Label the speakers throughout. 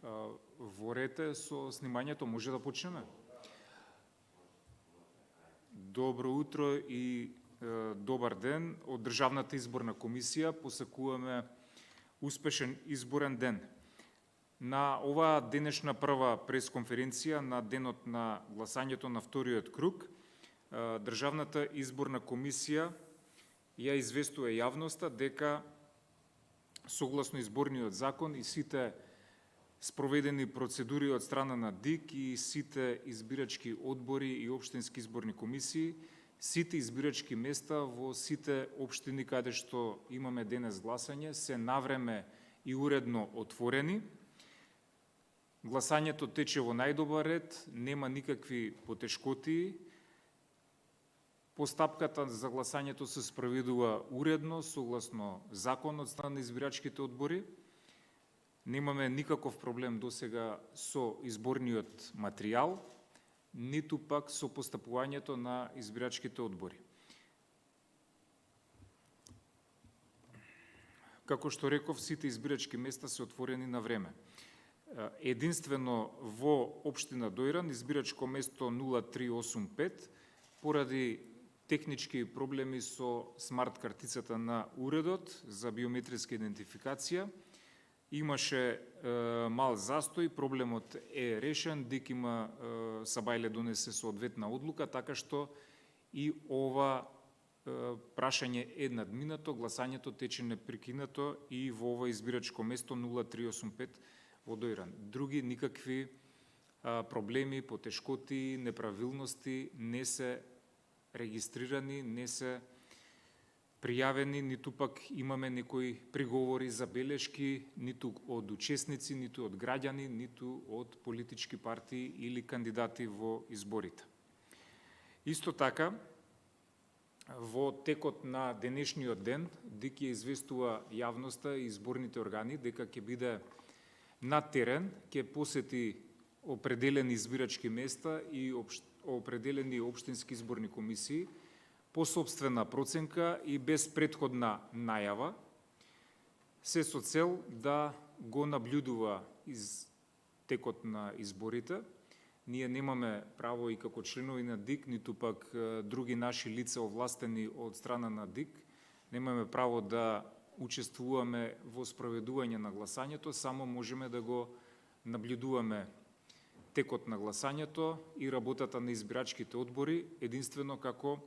Speaker 1: Во ред е со снимањето, може да почнеме. Добро утро и добар ден. Од Државната изборна комисија посакуваме успешен изборен ден. На оваа денешна прва пресконференција на денот на гласањето на вториот круг, Државната изборна комисија ја известува јавноста дека согласно изборниот закон и сите спроведени процедури од страна на ДИК и сите избирачки одбори и општински изборни комисии, сите избирачки места во сите општини каде што имаме денес гласање се навреме и уредно отворени. Гласањето тече во најдобар ред, нема никакви потешкотии. Постапката за гласањето се спроведува уредно, согласно закон од страна на избирачките одбори. Немаме никаков проблем досега со изборниот материјал, ниту пак со постапувањето на избирачките одбори. Како што реков, сите избирачки места се отворени на време. Единствено во општина Дојран, избирачко место 0385, поради технички проблеми со смарт картицата на уредот за биометриска идентификација, имаше мал застој, проблемот е решен, ДИК има сабајле донесе соодветна одлука, така што и ова прашање е надминато, гласањето тече непрекинато и во ова избирачко место 0385 во Дојран. Други никакви проблеми, потешкоти, неправилности не се регистрирани, не се пријавени, ниту пак имаме некои приговори, забелешки, ниту од учесници, ниту од граѓани, ниту од политички партии или кандидати во изборите. Исто така, во текот на денешниот ден, ДИК ја известува јавноста и изборните органи дека ќе биде на терен, ќе посети определени избирачки места и определени општински изборни комисии, по собствена проценка и без претходна најава, се со цел да го наблюдува текот на изборите. Ние немаме право и како членови на ДИК, ниту пак други наши лица овластени од страна на ДИК, немаме право да учествуваме во спроведување на гласањето, само можеме да го наблюдуваме текот на гласањето и работата на избирачките одбори, единствено како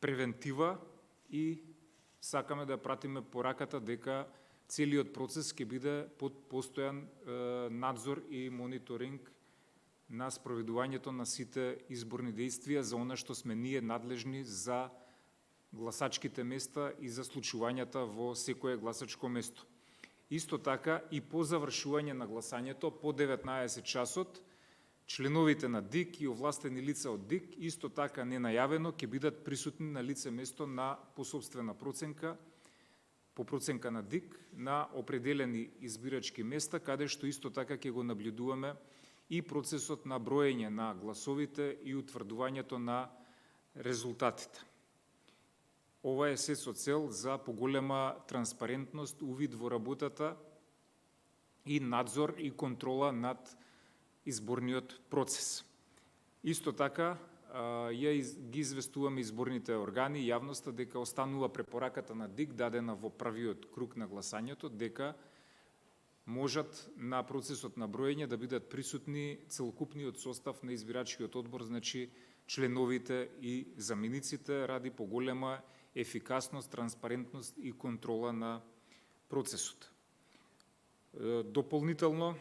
Speaker 1: превентива, и сакаме да пратиме пораката дека целиот процес ќе биде под постојан надзор и мониторинг на спроведувањето на сите изборни дејствија за она што сме ние надлежни за гласачките места и за случувањата во секое гласачко место. Исто така и по завршување на гласањето, по 19 часот, членовите на ДИК и овластени лица од ДИК, исто така ненајавено, ќе бидат присутни на лице место на по собствена проценка, по проценка на ДИК, на определени избирачки места, каде што исто така ќе го наблюдуваме и процесот на броење на гласовите и утврдувањето на резултатите. Ова е се со цел за поголема транспарентност, увид во работата и надзор и контрола над изборниот процес. Исто така, ги известуваме изборните органи и јавноста дека останува препораката на ДИК дадена во првиот круг на гласањето, дека можат на процесот на броење да бидат присутни целокупниот состав на избирачкиот одбор, значи членовите и замениците, ради поголема ефикасност, транспарентност и контрола на процесот. Дополнително,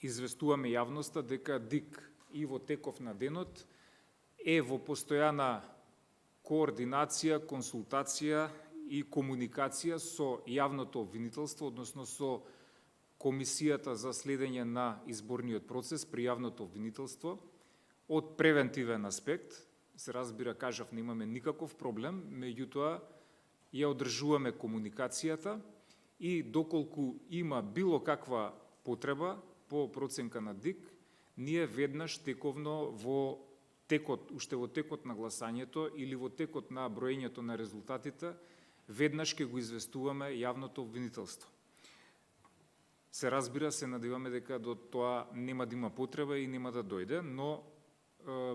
Speaker 1: известуваме јавноста дека ДИК и во теков на денот е во постојана координација, консултација и комуникација со јавното обвинителство, односно со Комисијата за следење на изборниот процес при јавното обвинителство. Од превентивен аспект, се разбира, кажав, немаме никаков проблем, меѓутоа ја одржуваме комуникацијата и доколку има било каква потреба по проценка на ДИК, ние веднаш тековно во текот, уште во текот на гласањето или во текот на броењето на резултатите, веднаш ќе го известуваме јавното обвинителство. Се разбира, се надеваме дека до тоа нема да има потреба и нема да дојде, но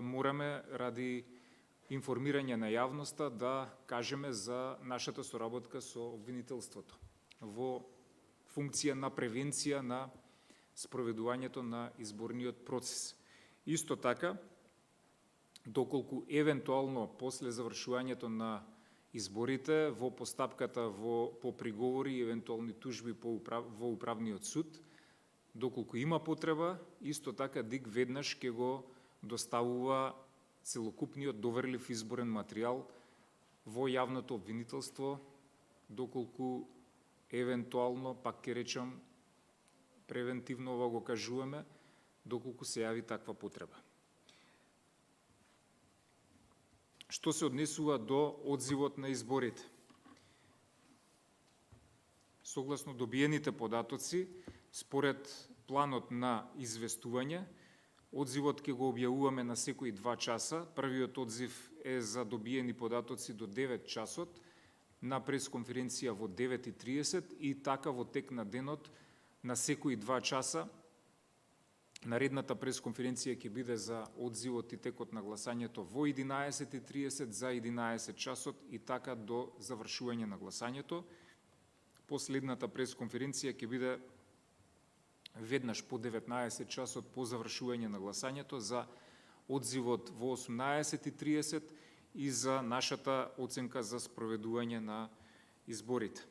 Speaker 1: мораме ради информирање на јавноста да кажеме за нашата соработка со обвинителството во функција на превенција на спроведувањето на изборниот процес. Исто така, доколку евентуално после завршувањето на изборите во постапката по приговори и евентуални тужби во управниот суд, доколку има потреба, исто така ДИК веднаш ќе го доставува целокупниот доверлив изборен материјал во јавното обвинителство, доколку евентуално, пак ќе речам, превентивно ова го кажуваме, доколку се јави таква потреба. Што се однесува до одзивот на изборите? Согласно добиените податоци, според планот на известување, одзивот ќе го објавуваме на секои 2 часа. Првиот одзив е за добиени податоци до 9 часот, на пресконференција во 9:30 и така во тек на денот на секои 2 часа. Наредната пресконференција ќе биде за одзивот и текот на гласањето во 11:30 за 11 часот и така до завршување на гласањето. Последната пресконференција ќе биде веднаш по 19 часот по завршување на гласањето за одзивот во 18:30 и за нашата оценка за спроведување на изборите.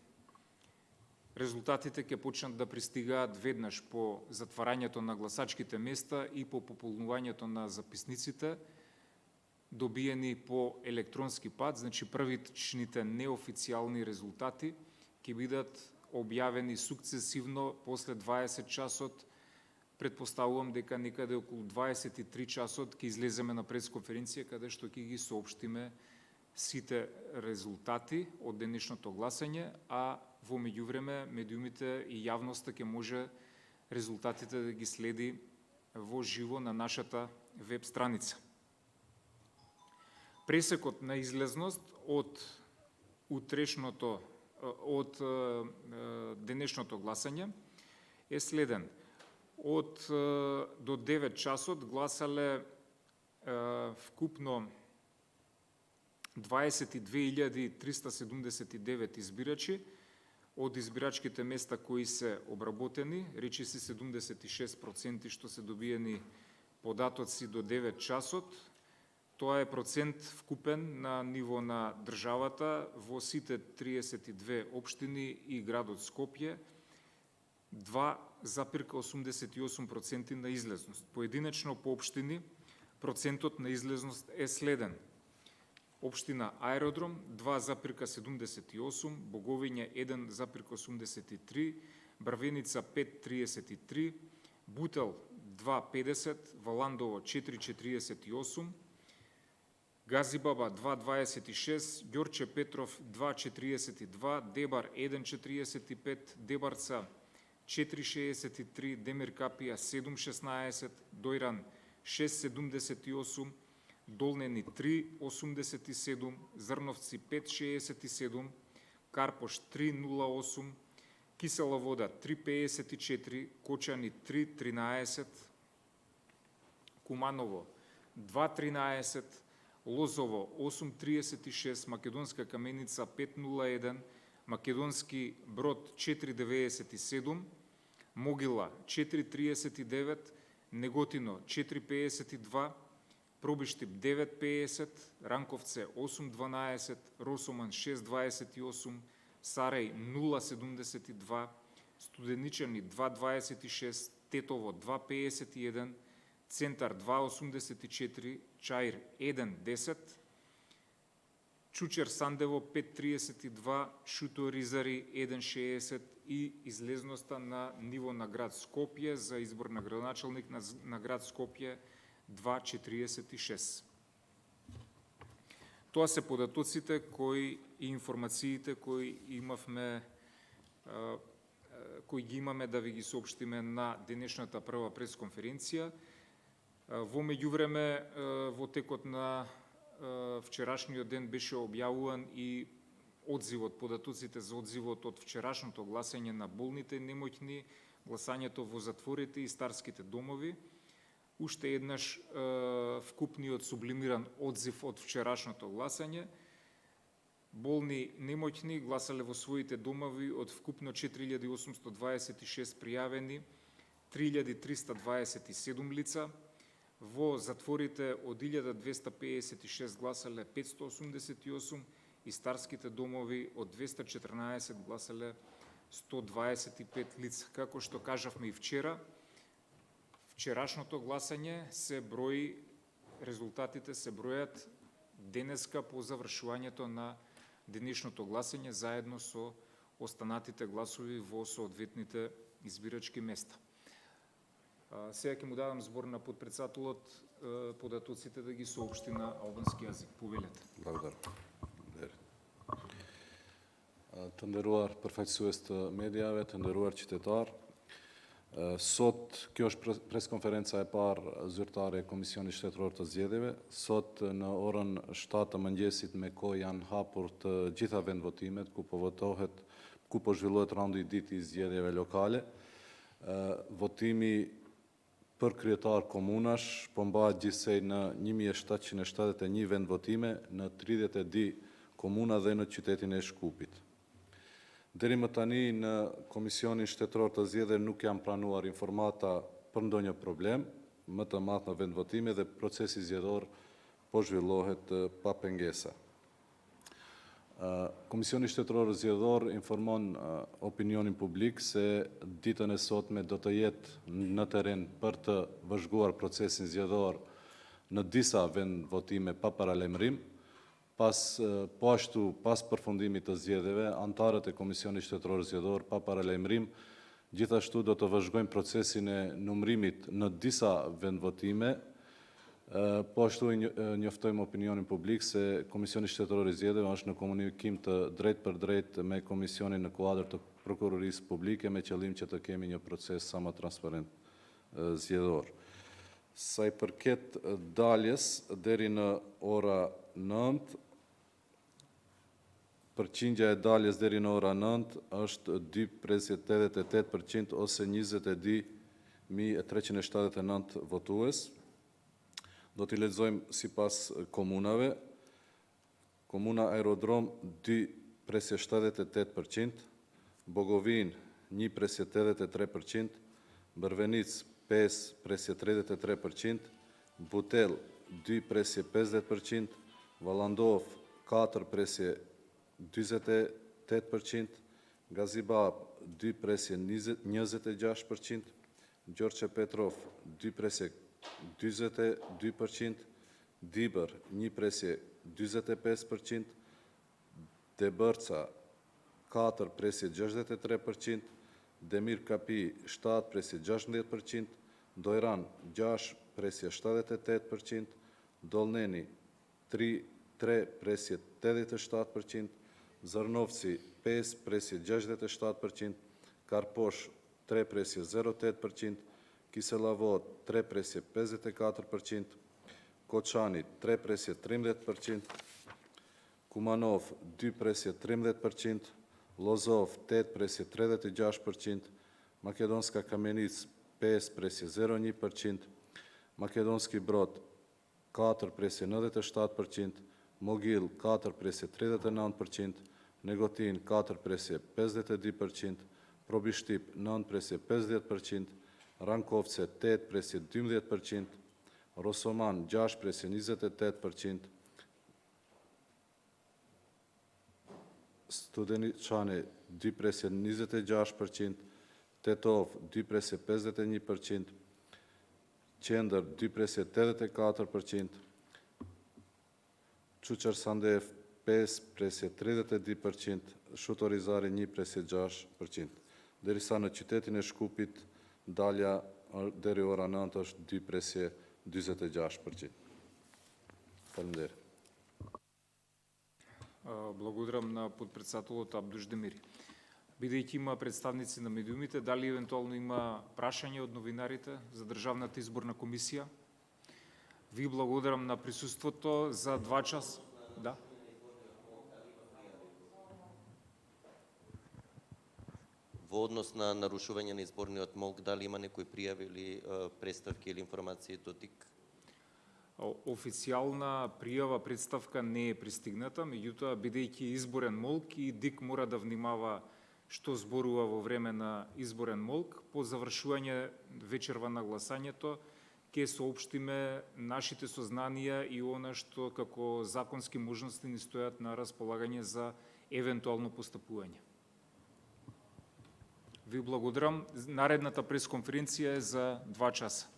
Speaker 1: Резултатите ќе почнат да пристигаат веднаш по затварањето на гласачките места и по пополнувањето на записниците, добиени по електронски пат, значи првичните неофицијални резултати ќе бидат објавени сукцесивно после 20 часот. Предпоставувам дека некаде околу 23 часот ќе излеземе на пресконференција каде што ќе ги соопштиме сите резултати од денешното гласање, а во меѓувреме медиумите и јавноста ќе може резултатите да ги следи во живо на нашата веб страница. Пресекот на излезност од денешното гласање е следен. Од до 9 часот гласале вкупно 22.379 избирачи од избирачките места кои се обработени, речиси 76% што се добиени податоци до 9 часот. Тоа е процент вкупен на ниво на државата во сите 32 општини и градот Скопје, 2,88% на излезност. Поединечно по општини процентот на излезност е следен. Општина Аеродром 2,78, Боговиња 1,83, Брвеница 5,33, Бутел 2,50, Валандово 4,48, Газибаба 2,26, Ѓорче Петров 2,42, Дебар 1,45, Дебарца 4,63, Демир Капија 7,16, Дојран 6,78, Долнени 3,87, Зрновци 5,67, Карпош 3,08, Кисела Вода 3,54, Кочани 3,13, Куманово 2,13, Лозово 8,36, Македонска Каменица 5,01, Македонски Брод 4,97, Могила 4,39, Неготино 4,52, Пробиштип 9,50, Ранковце 8,12, Росоман 6,28, Сарај 0,72, Студеничани 2,26, Тетово 2,51, Центар 2,84, Чаир 1,10, Чучер Сандево 5,32, Шуто Ризари 1,60 и излезноста на ниво на град Скопје за избор на градоначалник на град Скопје 2,46. Тоа се податоците и информациите кои ги имаме да ви ги соопштиме на денешната прва пресконференција. Во меѓувреме, во текот на вчерашниот ден беше објавуван и податоците за одзивот од вчерашното гласање на болните и немоќни гласањето во затворите и старските домови. Уште еднаш вкупниот сублимиран одзив од вчерашното гласање. Болни немоќни гласале во своите домови од вкупно 4826 пријавени, 3327 лица. Во затворите од 1256 гласале 588 и старските домови од 214 гласале 125 лица. Како што кажавме и вчера, вчерашното гласање се брои, резултатите се бројат денеска по завршувањето на денешното гласање заедно со останатите гласови во соодветните избирачки места. Сега ќе му давам збор на подпредседателот податоците да ги соопшти на албански јазик. Повелете.
Speaker 2: Благодарам. Të nderuar përfaqësues të mediave, të nderuar qytetar. Sot kjo është preskonferenca e parë zyrtare e Komisionit Shtetëror të Zgjedhjeve. Sot në orën 7 të mëngjesit me kohë janë hapur të gjitha vendvotimet ku po votohet, ku po zhvillohet raundi i dytë i zgjedhjeve lokale. Votimi për kryetar komunash po mbahet gjithsej në 1771 vendvotime në 32 komuna dhe në qytetin e Shkupit. Deri më tani në Komisionin Shtetëror të Zgjedhjeve nuk janë pranuar informata për ndonjë problem më të madh në vendvotime dhe procesi zgjedhor po zhvillohet pa pengesa. Komisioni Shtetëror Zgjedhor informon opinionin publik se ditën e sotme do të jetë në terren për të vëzhguar procesin zgjedhor në disa vendvotime pa paralajmërim. Po ashtu, pas përfundimit të zgjedhjeve, antarët e Komisionit Shtetëror Zgjedhor pa paralajmërim gjithashtu do të vëzhgojnë procesin e numërimit në disa vendvotime. Po ashtu njoftojmë opinionin publik se Komisioni Shtetëror i Zgjedhjeve është në komunikim të drejt për drejt me Komisionin në kuadër të Prokurorisë Publike me qëllim që të kemi një proces sa më transparent zgjedhor. Sa i përket daljes deri në ora 9, përqindja e daljes deri në ora 9 është 2,88% ose 22.379 votues. Do t'i lexojmë sipas komunave. Komuna Aerodrom 2,78%, Bogovin 1,83%, Brvenic 5,33%, Butel 2,50%, Valandov 4,28%, Gazibab 2,26%, Gjorçe Petrov 2,22%, Dibër 1,45%, Debërca 4,63%, Demir Kapi 7,16%, Dojran 6,78%, Dolneni 3,87%, Zërnovci 5,67%, Karposh 3,08%, Kiselavod 3,54%, Koçani 3,13%, Kumanov 2,13%, Lozov 8,36%, Makedonska Kamenic 5,01%, Makedonski Brod 4,97%, Mogil 4,39%, Negotin 4,52%, Probishtip 9,50%, Rankovce 8,12%, Rosoman 6,28%, Studeničani 2,26%, Tetov 2,51%, Qendër 2,84%, Çuçer Sandev 5,32%, Shutorizari 1,6%. Derisa në qytetin e Shkupit dalja deri ora 9 është 2,46%. Faleminderit.
Speaker 1: Благодарам на подпредседателот Абдуш Демири. Бидејќи има представници на медиумите, дали евентуално има прашање од новинарите за Државната изборна комисија? Ви благодарам на присуството за 2 часа. Да.
Speaker 3: Во однос на нарушување на изборниот молк, дали има некои пријави или представки или информации до ДИК?
Speaker 1: Официјална пријава, представка не е пристигната, меѓутоа, бидејќи изборен молк и ДИК мора да внимава што зборува во време на изборен молк, по завршување вечерва на гласањето, ќе соопштиме нашите сознанија и она што како законски можности ни стојат на располагање за евентуално постапување. Ви благодарам. Наредната пресконференција е за 2 часа.